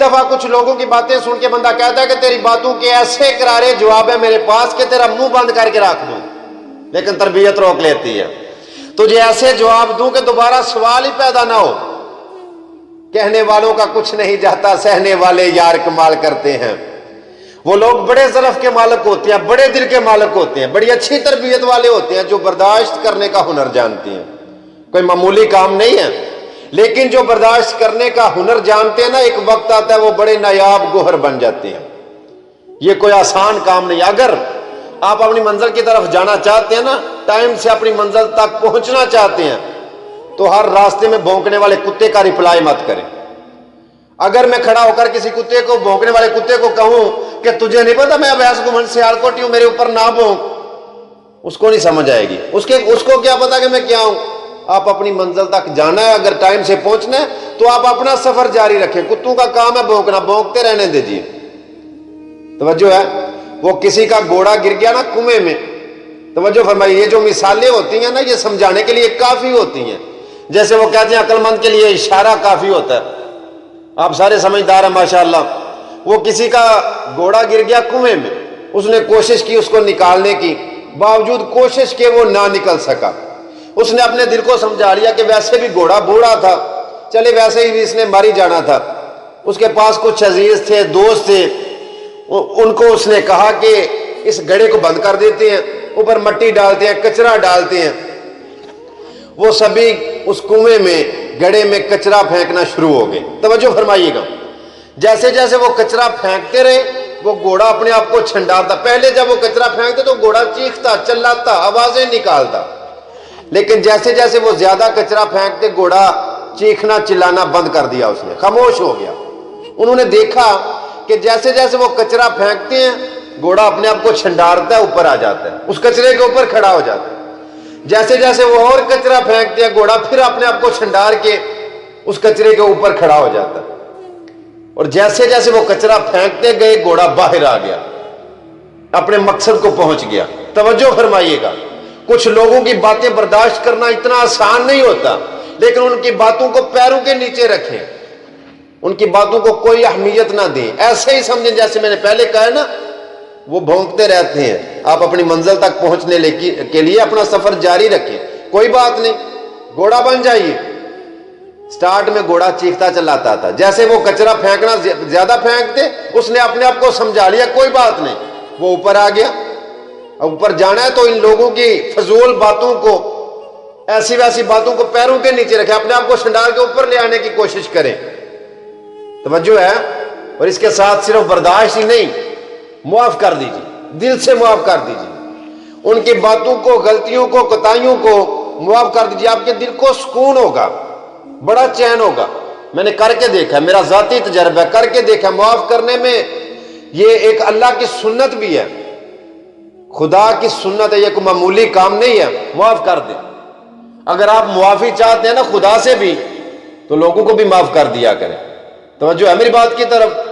دفعہ کچھ لوگوں کی باتیں سن کے بندہ کہتا ہے کہ تیری باتوں کے ایسے کرارے جواب ہے میرے پاس کہ تیرا منہ بند کر کے رکھ دوں، لیکن تربیت روک لیتی ہے، تجھے ایسے جواب دوں کہ دوبارہ سوال ہی پیدا نہ ہو۔ کہنے والوں کا کچھ نہیں جاتا، سہنے والے یار کمال کرتے ہیں۔ وہ لوگ بڑے ظرف کے مالک ہوتے ہیں، بڑے دل کے مالک ہوتے ہیں، بڑی اچھی تربیت والے ہوتے ہیں، جو برداشت کرنے کا ہنر جانتے ہیں۔ کوئی معمولی کام نہیں ہے، لیکن جو برداشت کرنے کا ہنر جانتے ہیں نا، ایک وقت آتا ہے وہ بڑے نایاب گوہر بن جاتے ہیں۔ یہ کوئی آسان کام نہیں۔ اگر آپ اپنی منزل کی طرف جانا چاہتے ہیں نا، ٹائم سے اپنی منزل تک پہنچنا چاہتے ہیں، تو ہر راستے میں بھونکنے والے کتے کا رپلائی مت کریں۔ اگر میں کھڑا ہو کر کسی کتے کو، بھونکنے والے کتے کو کہوں کہ تجھے نہیں پتا میں ابیس گمنڈ سیالکوٹ ہوں، میرے اوپر نہ بھونک، اس کو نہیں سمجھ آئے گی۔ اس کو کیا پتا کہ میں کیا ہوں۔ آپ اپنی منزل تک جانا ہے، اگر ٹائم سے پہنچنا ہے تو آپ اپنا سفر جاری رکھیں۔ کتوں کا کام ہے بھونکنا، بھونکتے رہنے دیجیے۔ توجہ ہے، وہ کسی کا گھوڑا گر گیا نا کنویں میں، توجہ فرمائیے، یہ جو مثالیں ہوتی ہیں نا، یہ سمجھانے کے لیے کافی ہوتی ہیں۔ جیسے وہ کہتے ہیں عقل مند کے لیے اشارہ کافی ہوتا ہے۔ آپ سارے سمجھدار ہیں ماشاءاللہ۔ وہ کسی کا گھوڑا گر گیا کنویں میں، اس نے کوشش کی اس کو نکالنے کی، باوجود کوشش کے وہ نہ نکل سکا۔ اس نے اپنے دل کو سمجھا لیا کہ ویسے بھی گھوڑا بوڑھا تھا، چلے ویسے ہی اس نے مر ہی جانا تھا۔ اس کے پاس کچھ عزیز تھے، دوست تھے، ان کو اس نے کہا کہ اس گڑھے کو بند کر دیتے ہیں، اوپر مٹی ڈالتے ہیں، کچرا ڈالتے ہیں۔ وہ سبھی اس کنویں میں، گڑھے میں کچرا پھینکنا شروع ہو گئے۔ توجہ فرمائیے گا، جیسے جیسے وہ کچرا پھینکتے رہے، وہ گھوڑا اپنے آپ کو چھنڈارتا۔ پہلے جب وہ کچرا پھینکتے تو گھوڑا چیختا، چلاتا، آوازیں نکالتا، لیکن جیسے جیسے وہ زیادہ کچرا پھینکتے، گھوڑا چیخنا چلانا بند کر دیا، اس نے خاموش ہو گیا۔ انہوں نے دیکھا کہ جیسے جیسے وہ کچرا پھینکتے ہیں، گھوڑا اپنے آپ کو چھنڈارتا ہے، اوپر آ جاتا ہے، اس کچرے کے اوپر کھڑا ہو جاتا ہے۔ جیسے جیسے وہ اور کچرا پھینکتے ہیں، گھوڑا پھر اپنے آپ کو چھنڈار کے اس کچرے کے اوپر کھڑا ہو جاتا ہے۔ اور جیسے جیسے وہ کچرا پھینکتے گئے، گھوڑا باہر آ گیا، اپنے مقصد کو پہنچ گیا۔ توجہ فرمائیے گا، کچھ لوگوں کی باتیں برداشت کرنا اتنا آسان نہیں ہوتا، لیکن ان کی باتوں کو پیروں کے نیچے رکھیں، ان کی باتوں کو کوئی اہمیت نہ دیں، ایسے ہی سمجھیں جیسے میں نے پہلے کہا ہے نا، وہ بھونکتے رہتے ہیں۔ آپ اپنی منزل تک پہنچنے کے لیے اپنا سفر جاری رکھیں، کوئی بات نہیں، گھوڑا بن جائیے۔ سٹارٹ میں گھوڑا چیختا چلاتا تھا، جیسے وہ کچرا پھینکنا زیادہ پھینکتے، اس نے اپنے آپ کو سمجھا لیا کوئی بات نہیں، وہ اوپر آ گیا۔ اوپر جانا ہے تو ان لوگوں کی فضول باتوں کو، ایسی ویسی باتوں کو پیروں کے نیچے رکھیں، اپنے آپ کو چھنڈال کے اوپر لے آنے کی کوشش کریں۔ توجہ ہے، اور اس کے ساتھ صرف برداشت ہی نہیں، معاف کر دیجیے، دل سے معاف کر دیجیے، ان کی باتوں کو، غلطیوں کو، کوتاہیوں کو معاف کر دیجیے۔ آپ کے دل کو سکون ہوگا، بڑا چین ہوگا۔ میں نے کر کے دیکھا، میرا ذاتی تجربہ ہے، کر کے دیکھا۔ معاف کرنے میں یہ ایک اللہ کی سنت بھی ہے، خدا کی سنت ہے، یہ کوئی معمولی کام نہیں ہے۔ معاف کر دیں، اگر آپ معافی چاہتے ہیں نا خدا سے بھی، تو لوگوں کو بھی معاف کر دیا کریں۔ توجہ ہے میری بات کی طرف؟